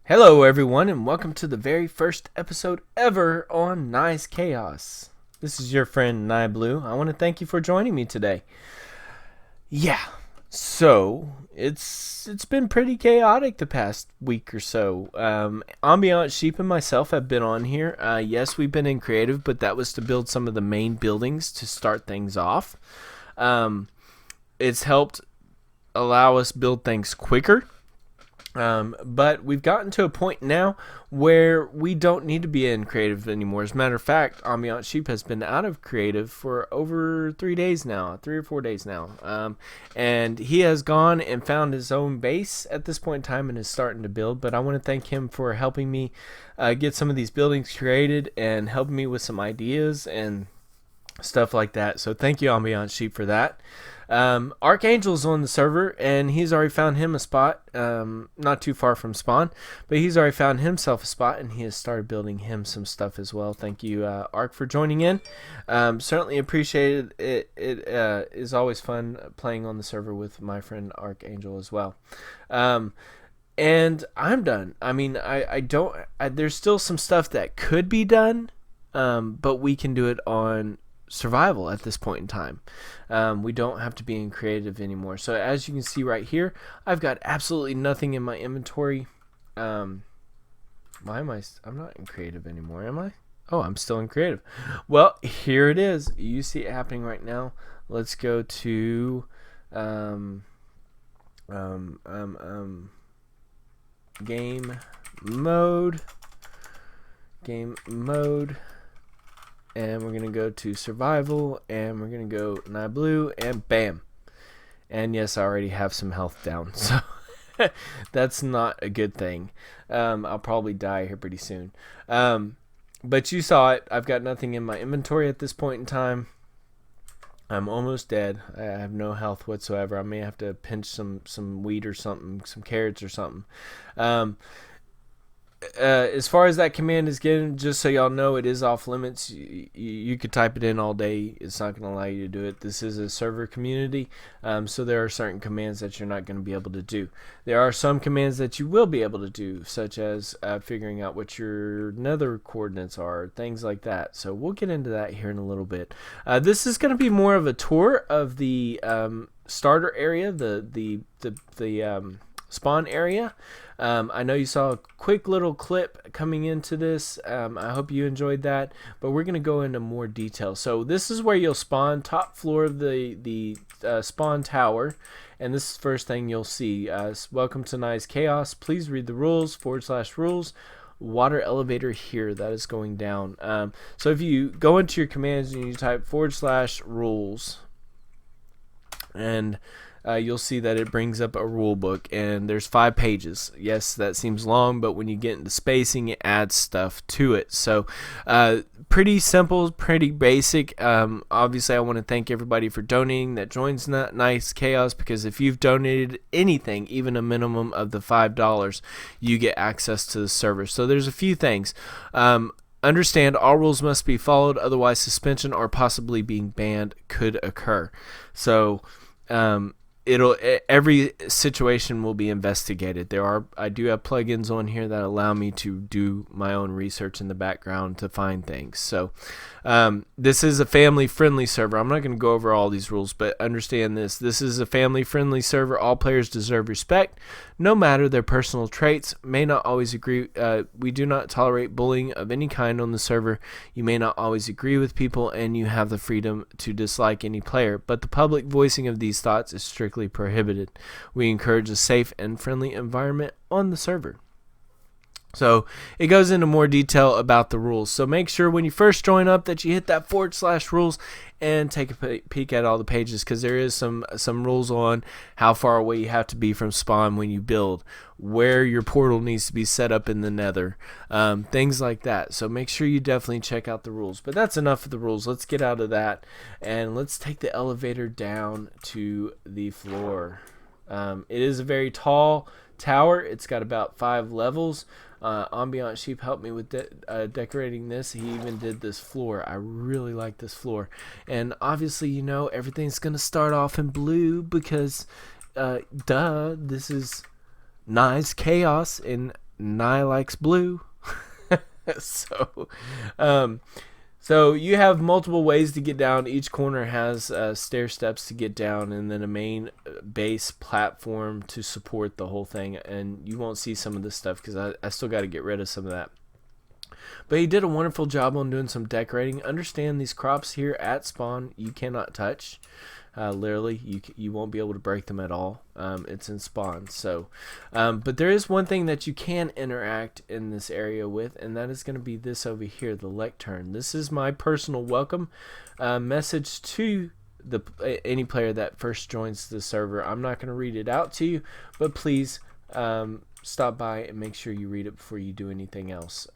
Hello, everyone, and welcome to the very first episode ever on Nice Chaos. This is your friend Nieblue. I want to thank you for joining me today. Yeah, so it's been pretty chaotic the past week or so. Ambient Sheep and myself have been on here. Yes, we've been in creative, but that was to build some of the main buildings to start things off. It's helped allow us build things quicker. But we've gotten to a point now where we don't need to be in creative anymore. As a matter of fact, Ambient Sheep has been out of creative for over 3 days now, 3 or 4 days now. And he has gone and found his own base at this point in time and is starting to build. But I want to thank him for helping me get some of these buildings created and helping me with some ideas and stuff like that. So thank you, Ambient Sheep, for that. Archangel's on the server, and he's already found him a spot, not too far from spawn, but he's already found himself a spot, and he has started building him some stuff as well. Thank you, Arc, for joining in. Certainly appreciated it. It is always fun playing on the server with my friend Archangel as well. And I'm done. I mean, I don't. There's still some stuff that could be done, but we can do it on survival at this point in time. We don't have to be in creative anymore. So as you can see right here, I've got absolutely nothing in my inventory. Why am I'm not in creative anymore, am I? Oh, I'm still in creative. Well, here it is. You see it happening right now. Let's go to game mode, and we're going to go to survival, and we're going to go Nieblue, and bam. And yes, I already have some health down, so that's not a good thing. I'll probably die here pretty soon. But you saw it. I've got nothing in my inventory at this point in time. I'm almost dead. I have no health whatsoever. I may have to pinch some wheat or something, some carrots or something. As far as that command is getting, just so y'all know, it is off limits. You could type it in all day. It's not going to allow you to do it. This is a server community, so there are certain commands that you're not going to be able to do. There are some commands that you will be able to do, such as figuring out what your nether coordinates are, things like that. So we'll get into that here in a little bit. This is going to be more of a tour of the starter area, the spawn area. I know you saw a quick little clip coming into this. I hope you enjoyed that, but we're going to go into more detail. So this is where you'll spawn, top floor of the spawn tower, and this is the first thing you'll see. Welcome to Nice Chaos. Please read the rules, /rules. Water elevator here, that is going down. So if you go into your commands and you type /rules, and you'll see that it brings up a rule book, and there's 5 pages. Yes, that seems long, but when you get into spacing, it adds stuff to it. So pretty simple, pretty basic. Obviously, I want to thank everybody for donating that joins Nice Chaos, because if you've donated anything, even a minimum of the $5, you get access to the server. So there's a few things. Understand all rules must be followed, otherwise suspension or possibly being banned could occur. So every situation will be investigated. I do have plugins on here that allow me to do my own research in the background to find things. So this is a family-friendly server. I'm not going to go over all these rules, but understand this. This is a family-friendly server. All players deserve respect, no matter their personal traits. May not always agree. We do not tolerate bullying of any kind on the server. You may not always agree with people, and you have the freedom to dislike any player, but the public voicing of these thoughts is strictly prohibited. We encourage a safe and friendly environment on the server. So it goes into more detail about the rules. So make sure when you first join up that you hit that /rules and take a peek at all the pages, because there is some rules on how far away you have to be from spawn when you build, where your portal needs to be set up in the nether, things like that. So make sure you definitely check out the rules. But that's enough of the rules. Let's get out of that, and let's take the elevator down to the floor. It is a very tall tower. It's got about 5 levels. Ambient Sheep helped me with decorating this. He even did this floor. I really like this floor. And obviously, you know, everything's going to start off in blue because, this is Nice Chaos, and Nye likes blue. so, um, so you have multiple ways to get down. Each corner has stair steps to get down, and then a main base platform to support the whole thing. And you won't see some of this stuff because I still got to get rid of some of that. But he did a wonderful job on doing some decorating. Understand these crops here at spawn you cannot touch. Literally, you won't be able to break them at all. It's in spawn. So, but there is one thing that you can interact in this area with, and that is going to be this over here, the lectern. This is my personal welcome message to any player that first joins the server. I'm not going to read it out to you, but please stop by and make sure you read it before you do anything else.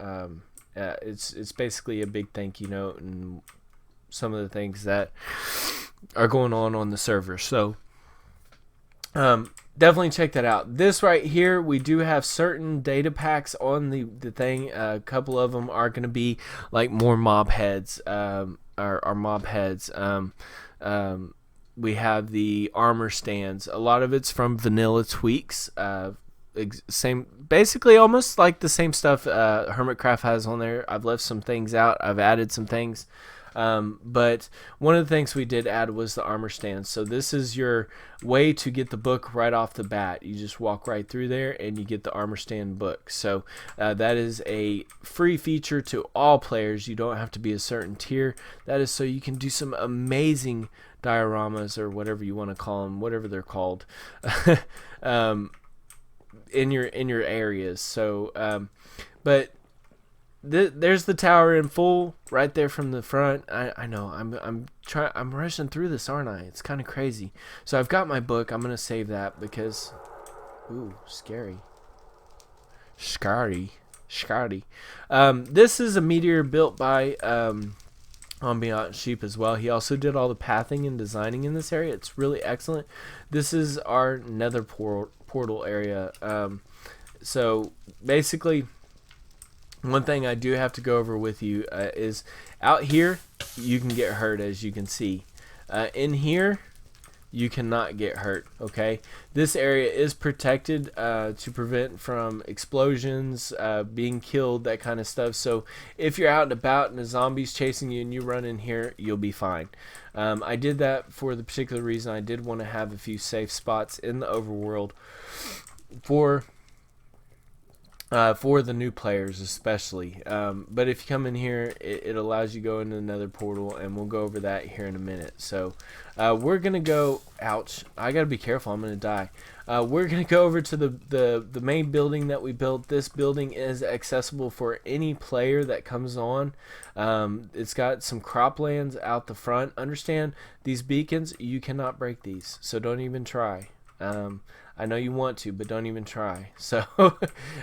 It's basically a big thank you note and some of the things that are going on the server. So definitely check that out. This right here, we do have certain data packs on the thing. A couple of them are going to be like more mob heads, our mob heads. We have the armor stands. A lot of it's from vanilla tweaks. Same, basically almost like the same stuff Hermitcraft has on there. I've left some things out. I've added some things. But one of the things we did add was the armor stand. So this is your way to get the book right off the bat. You just walk right through there and you get the armor stand book. So that is a free feature to all players. You don't have to be a certain tier. That is so you can do some amazing dioramas or whatever you want to call them, whatever they're called, in your areas. So but there's the tower in full right there from the front. I know I'm rushing through this, aren't I? It's kind of crazy. So I've got my book. I'm gonna save that because scary. This is a meteor built by Ambient Sheep as well. He also did all the pathing and designing in this area. It's really excellent. This is our nether portal area. So basically, one thing I do have to go over with you is out here you can get hurt, as you can see. In here you cannot get hurt. Okay, this area is protected to prevent from explosions, being killed, that kind of stuff. So if you're out and about and a zombie's chasing you and you run in here, you'll be fine. I did that for the particular reason I did want to have a few safe spots in the overworld for the new players especially. But if you come in here, it allows you to go into another portal, and we'll go over that here in a minute. So we're going to go, ouch, I got to be careful, I'm going to die. We're going to go over to the main building that we built. This building is accessible for any player that comes on. It's got some croplands out the front. Understand, these beacons, you cannot break these, so don't even try. I know you want to, but don't even try. So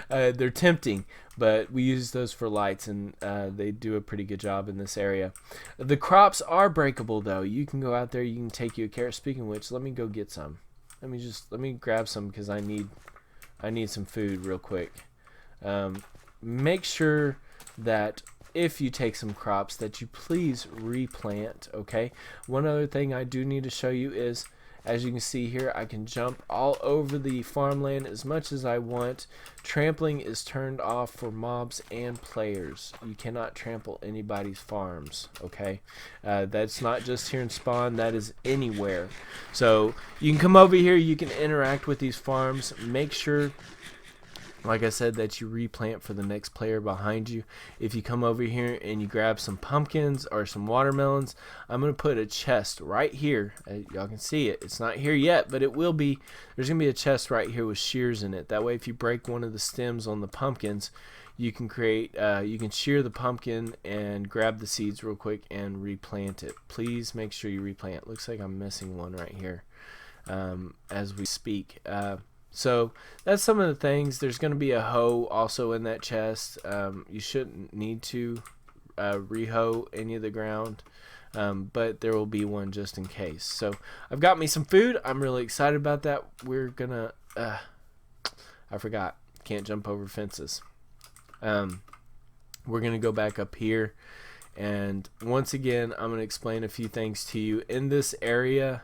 they're tempting, but we use those for lights, and they do a pretty good job in this area. The crops are breakable, though. You can go out there, you can take you a carrot. Speaking of which, let me go get some. Let me grab some because I need some food real quick. Make sure that if you take some crops that you please replant. Okay. One other thing I do need to show you is, as you can see here, I can jump all over the farmland as much as I want. Trampling is turned off for mobs and players. You cannot trample anybody's farms, okay? That's not just here in spawn, that is anywhere. So you can come over here, you can interact with these farms. Make sure, like I said, that you replant for the next player behind you. If you come over here and you grab some pumpkins or some watermelons, I'm going to put a chest right here. Y'all can see it. It's not here yet, but it will be. There's going to be a chest right here with shears in it. That way, if you break one of the stems on the pumpkins, you can create, you can shear the pumpkin and grab the seeds real quick and replant it. Please make sure you replant. Looks like I'm missing one right here as we speak. So that's some of the things. There's going to be a hoe also in that chest. You shouldn't need to re-hoe any of the ground, but there will be one just in case. So I've got me some food. I'm really excited about that. We're going to, I forgot, can't jump over fences. We're going to go back up here, and once again, I'm going to explain a few things to you. In this area,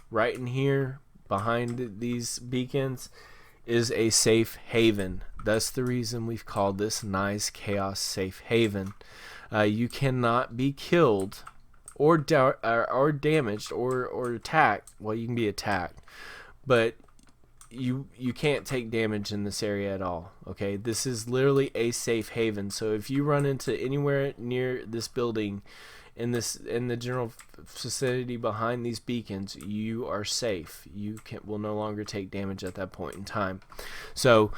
right in here, behind these beacons, is a safe haven. That's the reason we've called this Nye's Chaos Safe Haven. You cannot be killed or damaged or attacked. Well, you can be attacked, but you can't take damage in this area at all. Okay, this is literally a safe haven. So if you run into anywhere near this building, in the general vicinity behind these beacons, you are safe. You will no longer take damage at that point in time. So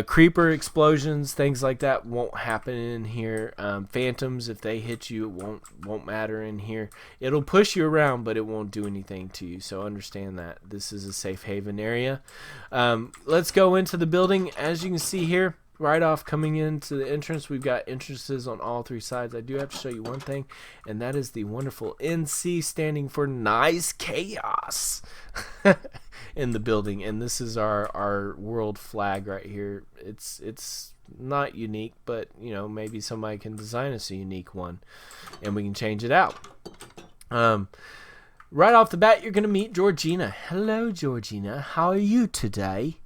creeper explosions, things like that won't happen in here. Phantoms, if they hit you, it won't matter in here. It'll push you around, but it won't do anything to you. So understand that this is a safe haven area. Let's go into the building. As you can see here, right off coming into the entrance, we've got entrances on all three sides. I do have to show you one thing, and that is the wonderful NC standing for Nice Chaos in the building. And this is our world flag right here. It's not unique, but you know, maybe somebody can design us a unique one, and we can change it out. Right off the bat, you're gonna meet Georgina. Hello, Georgina. How are you today?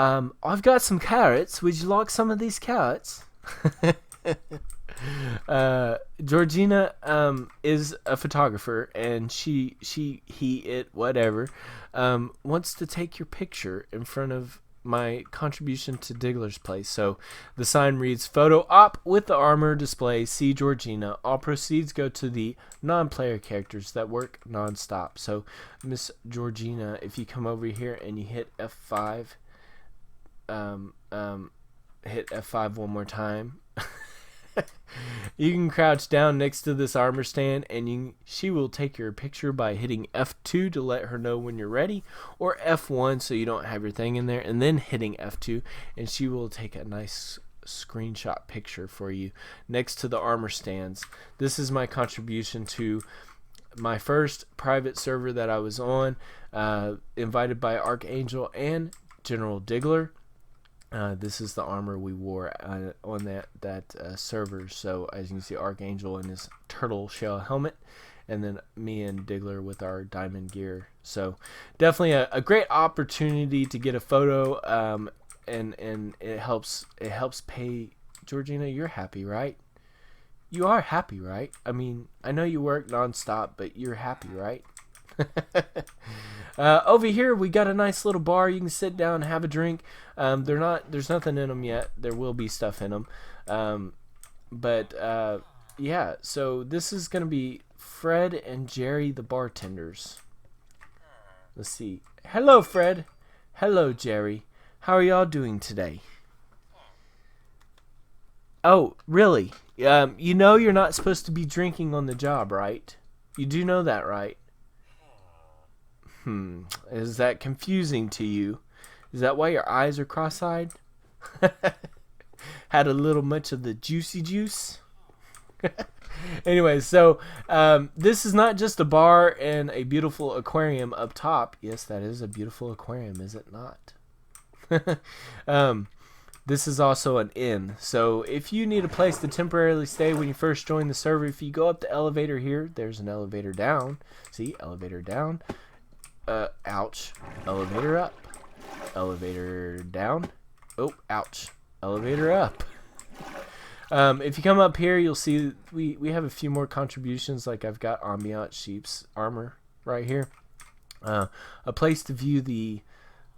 I've got some carrots. Would you like some of these carrots? Georgina is a photographer, and whatever, wants to take your picture in front of my contribution to Diggler's Place. So the sign reads, "Photo op with the armor display. See Georgina. All proceeds go to the non-player characters that work non-stop." So Miss Georgina, if you come over here and you hit F5, hit F5 one more time. You can crouch down next to this armor stand, and she will take your picture by hitting F2 to let her know when you're ready, or F1 so you don't have your thing in there, and then hitting F2, and she will take a nice screenshot picture for you next to the armor stands. This is my contribution to my first private server that I was on, invited by Archangel and General Diggler. This is the armor we wore on that server. So as you can see, Archangel in his turtle shell helmet, and then me and Diggler with our diamond gear. So definitely a great opportunity to get a photo, and it helps pay. Georgina, you're happy, right? You are happy, right? I mean, I know you work nonstop, but you're happy, right? Over here we got a nice little bar. You can sit down and have a drink. There's nothing in them yet. There will be stuff in them, yeah, so this is gonna be Fred and Jerry, the bartenders. Let's see. Hello, Fred. Hello, Jerry. How are y'all doing today? Oh, really? You know you're not supposed to be drinking on the job, right? You do know that, right? Is that confusing to you? Is that why your eyes are cross-eyed? Had a little much of the juicy juice? Anyway, so this is not just a bar and a beautiful aquarium up top. Yes, that is a beautiful aquarium, is it not? This is also an inn. So if you need a place to temporarily stay when you first join the server, if you go up the elevator here, there's an elevator down. See, elevator down. Ouch. Elevator up. Elevator down. Oh, ouch. Elevator up. If you come up here, you'll see we have a few more contributions. Like I've got Ambient Sheep's armor right here. A place to view the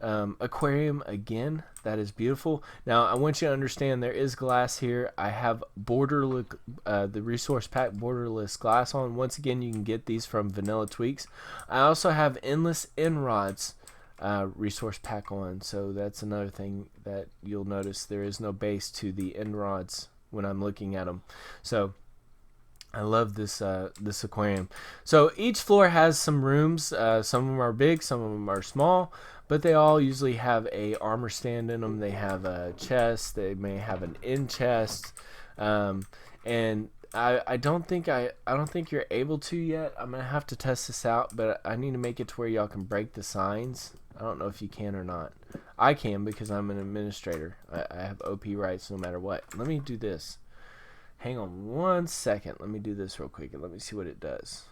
aquarium again. That is beautiful. Now I want you to understand there is glass here. I have the resource pack borderless glass on. Once again, you can get these from Vanilla Tweaks. I also have endless end rods resource pack on, so that's another thing that you'll notice. There is no base to the end rods when I'm looking at them. So I love this this aquarium. So each floor has some rooms. Some of them are big, some of them are small, but they all usually have a armor stand in them. They have a chest. They may have an end chest, and I don't think you're able to yet. I'm gonna have to test this out, but I need to make it to where y'all can break the signs. I don't know if you can or not. I can because I'm an administrator. I have OP rights no matter what. Let me do this. Hang on one second. Let me do this real quick and let me see what it does.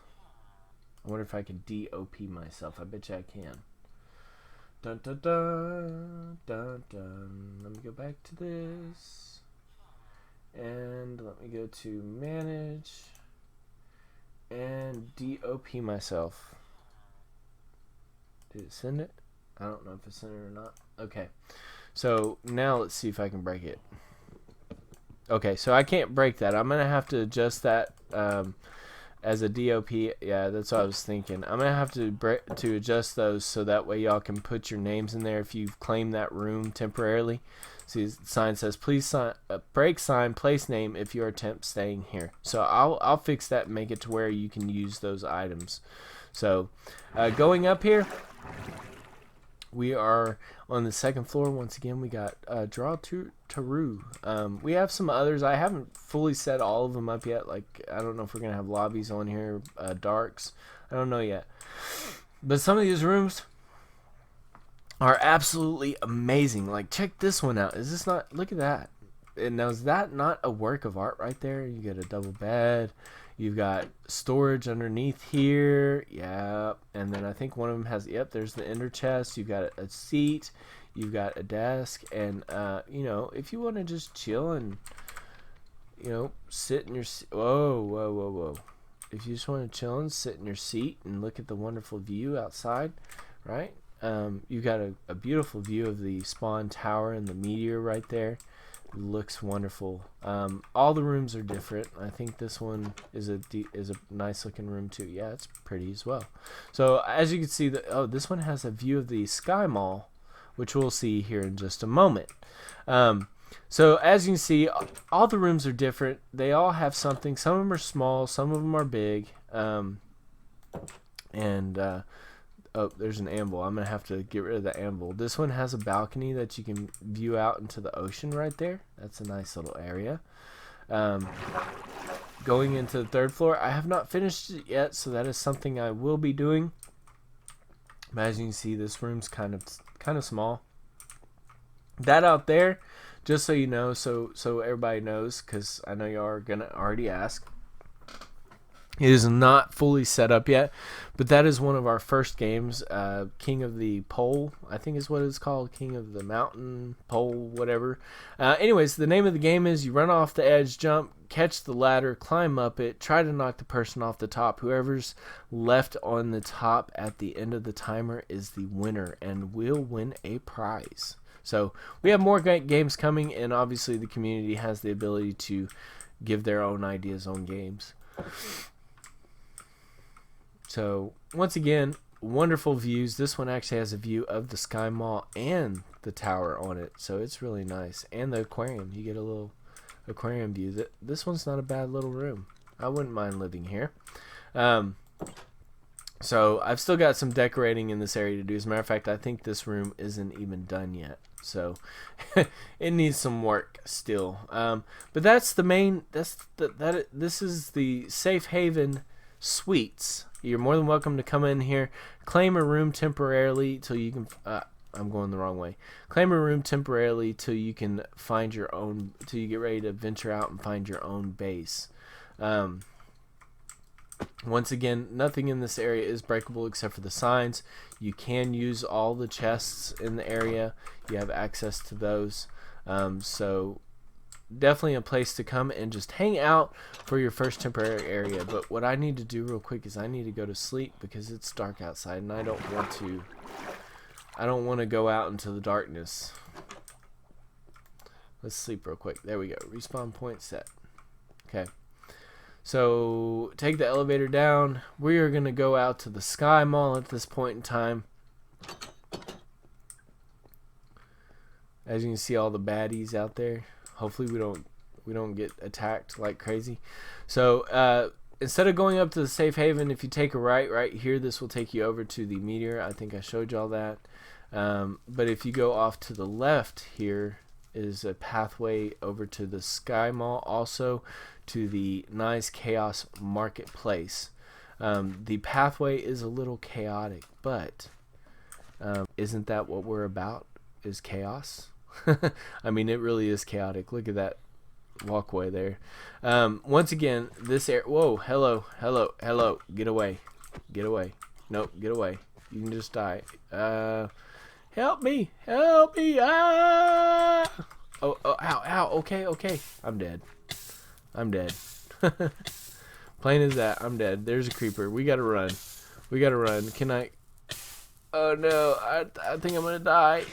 I wonder if I can DOP myself. I bet you I can. Dun dun dun dun dun. Let me go back to this. And let me go to manage. And DOP myself. Did it send it? I don't know if it sent it or not. Okay. So now let's see if I can break it. Okay, so I can't break that. I'm going to have to adjust that as a DOP. Yeah, that's what I was thinking. I'm going to have to adjust those so that way y'all can put your names in there if you've claimed that room temporarily. See, the sign says, please sign, break sign, place name if you are temp staying here. So I'll fix that and make it to where you can use those items. So going up here, we are on the second floor. Once again, we got Draw to Taru. We have some others. I haven't fully set all of them up yet. Like, I don't know if we're going to have lobbies on here, darks. I don't know yet. But some of these rooms are absolutely amazing. Like, check this one out. Is this not... Look at that. And now, is that not a work of art right there? You get a double bed. You've got storage underneath here. Yep. And then I think one of them has... Yep, there's the ender chest. You've got a seat. You've got a desk. And, you know, if you want to just chill and, you know, sit in your... Whoa, whoa, whoa, whoa. If you just want to chill and sit in your seat and look at the wonderful view outside, right? You've got a beautiful view of the spawn tower and the meteor right there. It looks wonderful. All the rooms are different. I think this one is a nice looking room too. Yeah, it's pretty as well. So as you can see, this one has a view of the Sky Mall, which we'll see here in just a moment. So as you can see, all the rooms are different. They all have something. Some of them are small, some of them are big. Oh, there's an anvil. I'm going to have to get rid of the anvil. This one has a balcony that you can view out into the ocean right there. That's a nice little area. Going into the third floor, I have not finished it yet, so that is something I will be doing. But as you can see, this room's kind of small. That out there, just so you know, so everybody knows, because I know you are going to already ask. It is not fully set up yet, but that is one of our first games, King of the Pole, I think is what it's called, King of the Mountain, Pole, whatever. Anyways, the name of the game is you run off the edge, jump, catch the ladder, climb up it, try to knock the person off the top. Whoever's left on the top at the end of the timer is the winner and will win a prize. So we have more games coming, and obviously the community has the ability to give their own ideas on games. So, once again, wonderful views. This one actually has a view of the Sky Mall and the tower on it, so it's really nice. And the aquarium. You get a little aquarium view. This one's not a bad little room. I wouldn't mind living here. So, I've still got some decorating in this area to do. As a matter of fact, I think this room isn't even done yet. So, it needs some work still. But that's the main... This is the Safe Haven Suites. You're more than welcome to come in here, claim a room temporarily till you can. I'm going the wrong way. Claim a room temporarily till you can find your own. Till you get ready to venture out and find your own base. Once again, nothing in this area is breakable except for the signs. You can use all the chests in the area. You have access to those. So definitely a place to come and just hang out for your first temporary area. But what I need to do real quick is I need to go to sleep because it's dark outside and I don't want to go out into the darkness. Let's sleep real quick. There we go. Respawn point set. Okay. So take the elevator down. We are going to go out to the Sky Mall at this point in time. As you can see, all the baddies out there. Hopefully we don't get attacked like crazy. So instead of going up to the Safe Haven, if you take a right here, this will take you over to the meteor. I think I showed y'all that. But if you go off to the left, here is a pathway over to the Sky Mall, also to the Nice Chaos Marketplace. The pathway is a little chaotic, but isn't that what we're about? Is chaos? I mean, it really is chaotic. Look at that walkway there. Once again, this area. Whoa, hello. Get away. Nope, get away. You can just die. Help me! Help me! Ah! Oh, ow, ow. Okay, okay. I'm dead. I'm dead. Plain as that. I'm dead. There's a creeper. We gotta run. We gotta run. Can I? Oh no! I think I'm gonna die.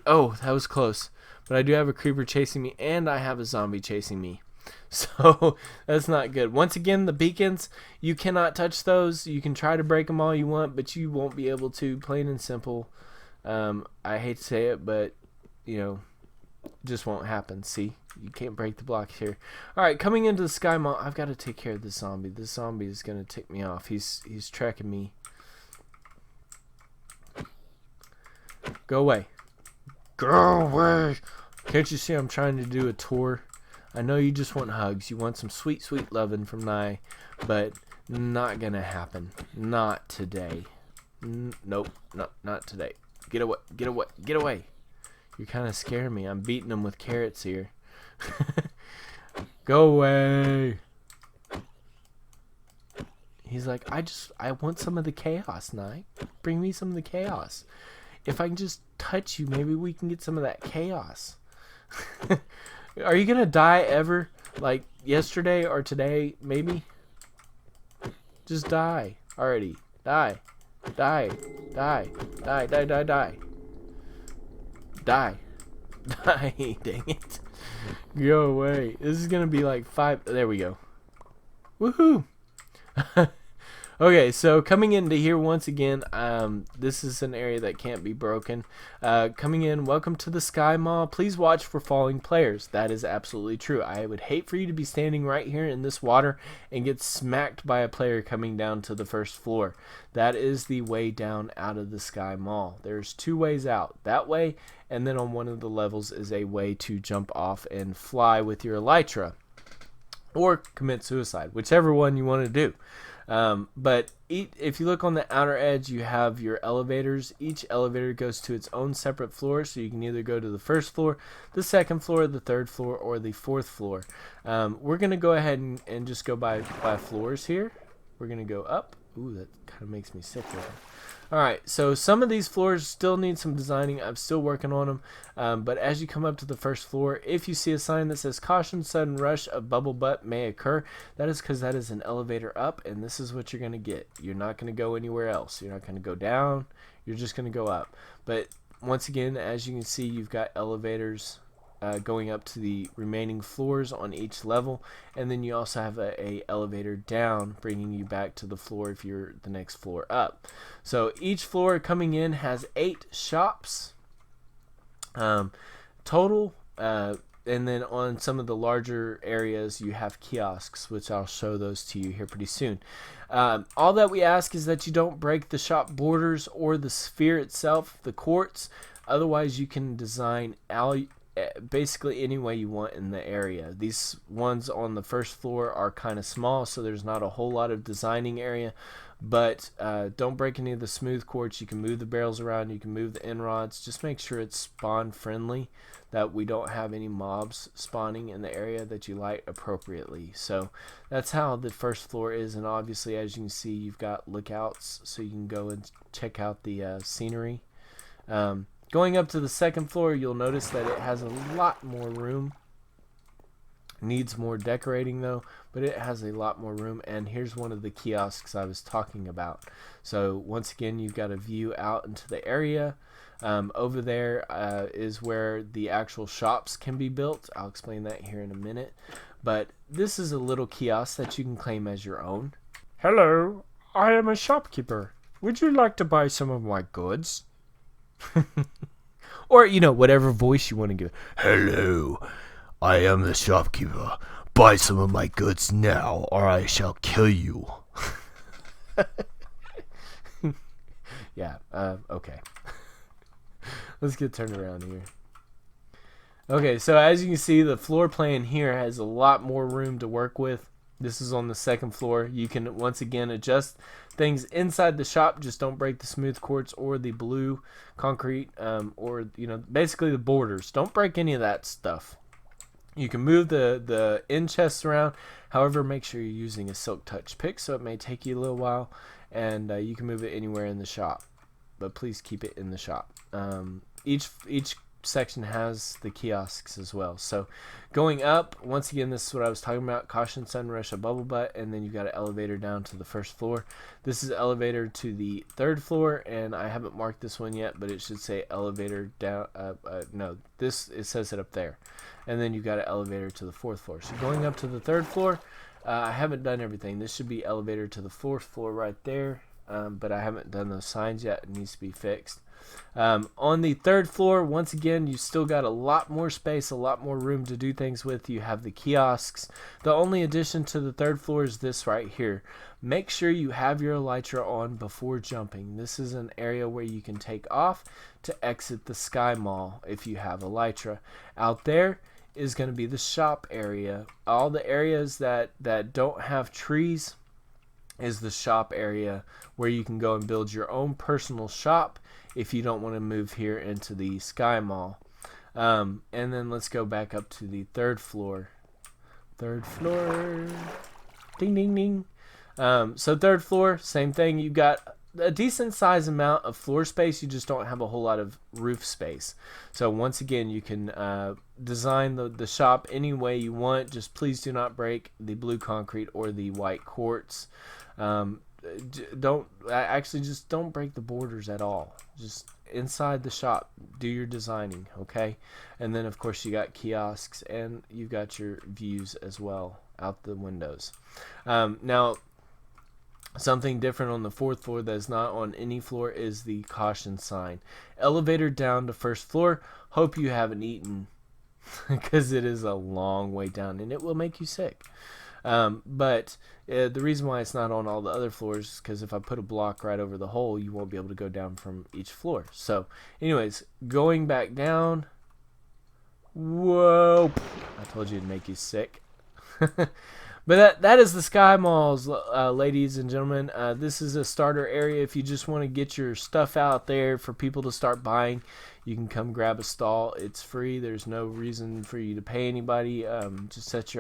Oh, that was close. But I do have a creeper chasing me, and I have a zombie chasing me. So that's not good. Once again, the beacons, you cannot touch those. You can try to break them all you want, but you won't be able to. Plain and simple. I hate to say it, but you know, just won't happen. See, you can't break the blocks here. All right, coming into the sky mall, I've got to take care of this zombie. This zombie is gonna tick me off. He's tracking me. Go away. Go away. Can't you see I'm trying to do a tour? I know you just want hugs. You want some sweet, sweet loving from Nye, but not gonna happen. Not today. Nope, not today. Get away, get away, get away. You're kind of scaring me. I'm beating him with carrots here. Go away. He's like, I want some of the chaos, Nye. Bring me some of the chaos. If I can just touch you, maybe we can get some of that chaos. Are you gonna die ever? Like yesterday or today, maybe? Just die already. Die. Die. Die. Die. Die. Die. Die. Die. Die. Dang it. Go away. This is gonna be like 5. There we go. Woohoo. Okay, so coming into here once again, this is an area that can't be broken. Coming in, welcome to the Sky Mall. Please watch for falling players. That is absolutely true. I would hate for you to be standing right here in this water and get smacked by a player coming down to the first floor. That is the way down out of the Sky Mall. There's 2 ways out. That way, and then on one of the levels is a way to jump off and fly with your elytra. Or commit suicide, whichever one you want to do. But if you look on the outer edge, you have your elevators. Each elevator goes to its own separate floor, so you can either go to the first floor, the second floor, the third floor, or the fourth floor. We're going to go ahead and just go by floors here. We're going to go up. Ooh, that kind of makes me sick there. Alright, so some of these floors still need some designing. I'm still working on them. But as you come up to the first floor, if you see a sign that says caution, sudden rush of bubble butt may occur, that is because that is an elevator up, and this is what you're going to get. You're not going to go anywhere else. You're not going to go down. You're just going to go up. But once again, as you can see, you've got elevators going up to the remaining floors on each level, and then you also have a elevator down bringing you back to the floor if you're the next floor up. So each floor coming in has 8 shops total, and then on some of the larger areas you have kiosks, which I'll show those to you here pretty soon. All that we ask is that you don't break the shop borders or the sphere itself, the quartz. Otherwise you can design basically any way you want in the area. These ones on the first floor are kind of small, so there's not a whole lot of designing area, but don't break any of the smooth quartz. You can move the barrels around, you can move the end rods. Just make sure it's spawn friendly, that we don't have any mobs spawning in the area, that you light appropriately. So that's how the first floor is, and obviously as you can see you've got lookouts so you can go and check out the scenery. Going up to the second floor, you'll notice that it has a lot more room. Needs more decorating though, but it has a lot more room. And here's one of the kiosks I was talking about. So once again, you've got a view out into the area. Over there is where the actual shops can be built. I'll explain that here in a minute. But this is a little kiosk that you can claim as your own. Hello, I am a shopkeeper. Would you like to buy some of my goods? Or, you know, whatever voice you want to give. Hello, I am the shopkeeper. Buy some of my goods now, or I shall kill you. Yeah, okay. Let's get turned around here. Okay, so as you can see, the floor plan here has a lot more room to work with. This is on the second floor. You can once again adjust things inside the shop. Just don't break the smooth quartz or the blue concrete, or basically the borders. Don't break any of that stuff. You can move the end chests around. However, make sure you're using a silk touch pick, so it may take you a little while, and you can move it anywhere in the shop. but please keep it in the shop. Each section has the kiosks as well. So going up, once again, this is what I was talking about: caution, sudden rush, a bubble butt, and then you've got an elevator down to the first floor. This is elevator to the third floor, and I haven't marked this one yet, but it should say elevator down. No, it says it up there, and then you've got an elevator to the fourth floor. So going up to the third floor, I haven't done everything. This should be elevator to the fourth floor right there, but I haven't done those signs yet. It needs to be fixed. On the third floor, once again, you still got a lot more space, a lot more room to do things with. You have the kiosks. The only addition to the third floor is this right here. Make sure you have your elytra on before jumping. This is an area where you can take off to exit the Sky Mall if you have elytra. Out there is going to be the shop area. All the areas that don't have trees is the shop area where you can go and build your own personal shop if you don't want to move here into the Sky Mall. And then let's go back up to the third floor. Third floor. Ding, ding, ding. So third floor, same thing. You've got a decent size amount of floor space. You just don't have a whole lot of roof space. So once again, you can design the shop any way you want. Just please do not break the blue concrete or the white quartz. Just don't break the borders at all. Just inside the shop, do your designing, okay? And then of course you got kiosks and you got your views as well out the windows. Now something different on the fourth floor that is not on any floor is the caution sign. Elevator down to first floor. Hope you haven't eaten because it is a long way down and it will make you sick. But the reason why it's not on all the other floors is because if I put a block right over the hole, you won't be able to go down from each floor. So anyways, going back down. Whoa. I told you it'd make you sick. But that is the Sky Malls, ladies and gentlemen. This is a starter area. If you just want to get your stuff out there for people to start buying, you can come grab a stall. It's free. There's no reason for you to pay anybody. Just set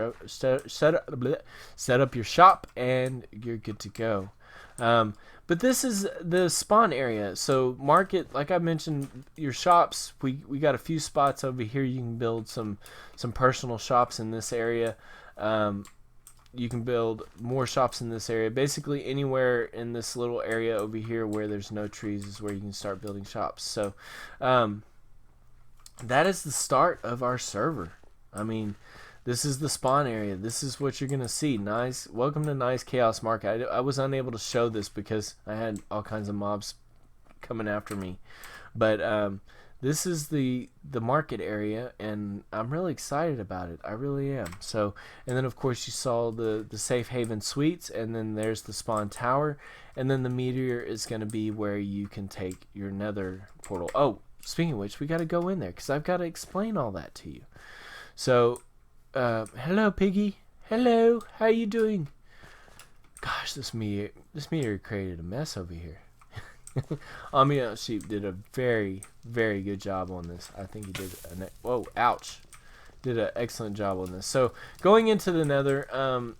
up your shop, and you're good to go. But this is the spawn area. So market, like I mentioned, your shops. We got a few spots over here. You can build some personal shops in this area. You can build more shops in this area. Basically anywhere in this little area over here where there's no trees is where you can start building shops. So that is the start of our server. I mean, this is the spawn area. This is what you're gonna see. Nice. Welcome to Nice Chaos Market. I was unable to show this because I had all kinds of mobs coming after me, but this is the market area, and I'm really excited about it. I really am. So, and then of course you saw the Safe Haven Suites, and then there's the spawn tower, and then the meteor is going to be where you can take your nether portal. Oh, speaking of which, we got to go in there because I've got to explain all that to you. So, hello, Piggy. Hello. How you doing? Gosh, this meteor created a mess over here. Amia Sheep did a very, very good job on this. I think he did ouch. Did an excellent job on this. So going into the nether,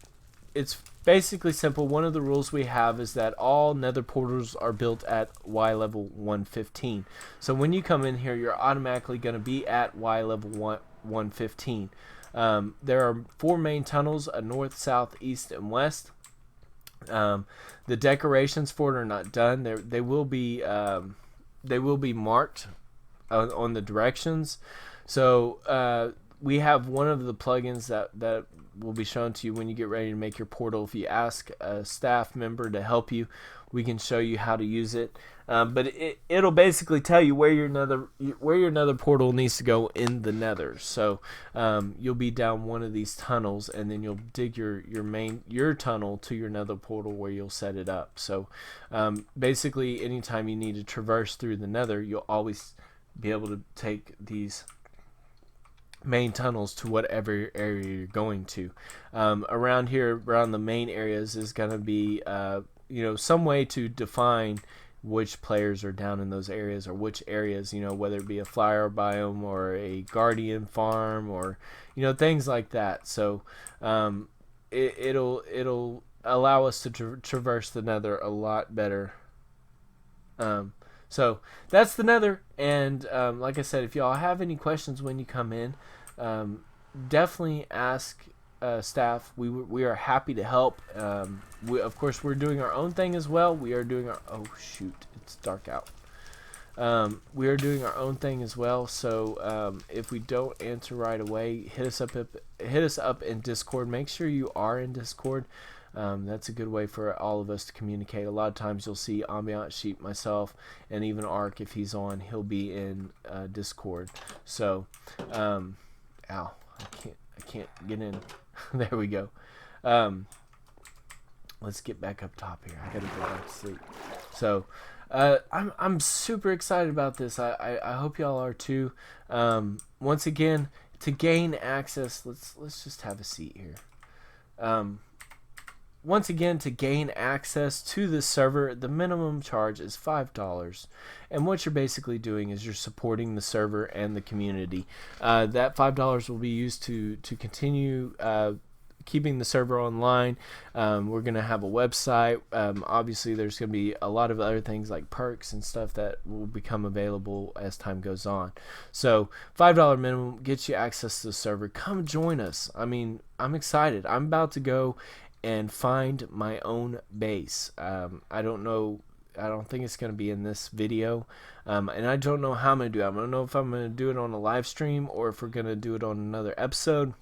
it's basically simple. One of the rules we have is that all nether portals are built at Y level 115. So when you come in here, you're automatically going to be at Y level 115. There are 4 main tunnels, a north, south, east, and west. The decorations for it are not done. They will be marked on the directions. So we have one of the plugins that will be shown to you when you get ready to make your portal. If you ask a staff member to help you, we can show you how to use it. But it'll basically tell you where your nether portal needs to go in the nether. So you'll be down one of these tunnels, and then you'll dig your tunnel to your nether portal where you'll set it up. So basically, anytime you need to traverse through the nether, you'll always be able to take these main tunnels to whatever area you're going to. Around here, around the main areas, is going to be some way to define which players are down in those areas, or which areas, whether it be a flower biome or a guardian farm, or things like that. So it'll allow us to traverse the nether a lot better. So that's the Nether. And like I said, if y'all have any questions when you come in, definitely ask staff. We are happy to help. Of course, we're doing our own thing as well. We are doing our... Oh, shoot. It's dark out. We are doing our own thing as well. So if we don't answer right away, hit us up in Discord. Make sure you are in Discord. That's a good way for all of us to communicate. A lot of times you'll see Ambient Sheep, myself, and even Ark, if he's on, he'll be in Discord. So, ow, I can't get in. There we go. Let's get back up top here. I gotta go back to sleep. So, I'm super excited about this. I hope y'all are too. Once again, to gain access, let's just have a seat here. Once again, to gain access to this server, the minimum charge is $5. And what you're basically doing is you're supporting the server and the community. That $5 will be used to continue keeping the server online. We're going to have a website. Obviously, there's going to be a lot of other things like perks and stuff that will become available as time goes on. So $5 minimum gets you access to the server. Come join us. I mean, I'm excited. I'm about to go and find my own base. I don't know. I don't think it's going to be in this video. And I don't know how I'm going to do it. I don't know if I'm going to do it on a live stream or if we're going to do it on another episode.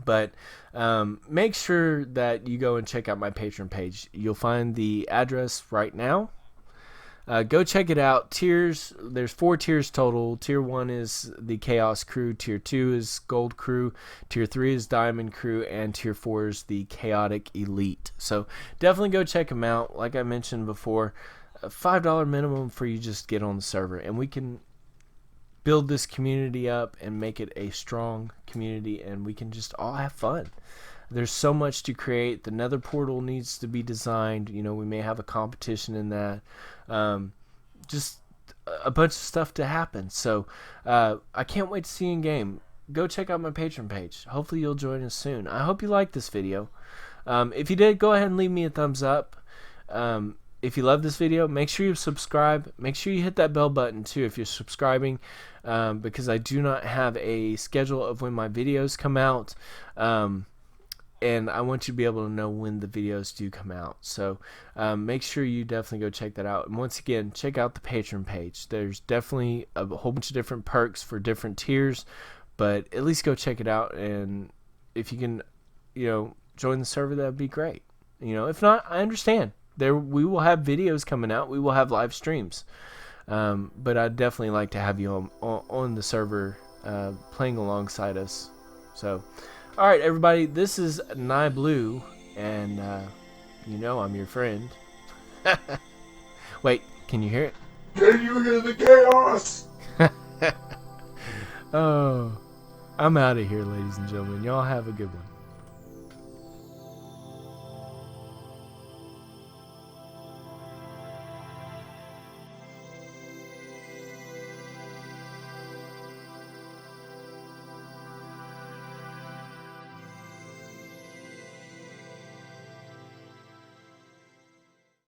But make sure that you go and check out my Patreon page. You'll find the address right now. Go check it out. Tiers, there's 4 tiers total. Tier 1 is the Chaos Crew. Tier 2 is Gold Crew. Tier 3 is Diamond Crew. And Tier 4 is the Chaotic Elite. So definitely go check them out. Like I mentioned before, a $5 minimum for you just get on the server. And we can build this community up and make it a strong community. And we can just all have fun. There's so much to create. The Nether portal needs to be designed. You know, we may have a competition in that. Just a bunch of stuff to happen. So I can't wait to see you in game. Go check out my Patreon page. Hopefully you'll join us soon. I hope you liked this video. If you did, go ahead and leave me a thumbs up. If you love this video, make sure you subscribe. Make sure you hit that bell button too if you're subscribing, because I do not have a schedule of when my videos come out. And I want you to be able to know when the videos do come out. So make sure you definitely go check that out. And once again, check out the Patreon page. There's definitely a whole bunch of different perks for different tiers, but at least go check it out. And if you can, join the server, that'd be great. If not, I understand. We will have videos coming out. We will have live streams. But I'd definitely like to have you on the server playing alongside us. So... Alright, everybody, this is Nieblue, and I'm your friend. Wait, can you hear it? Can you hear the chaos? Oh, I'm out of here, ladies and gentlemen. Y'all have a good one.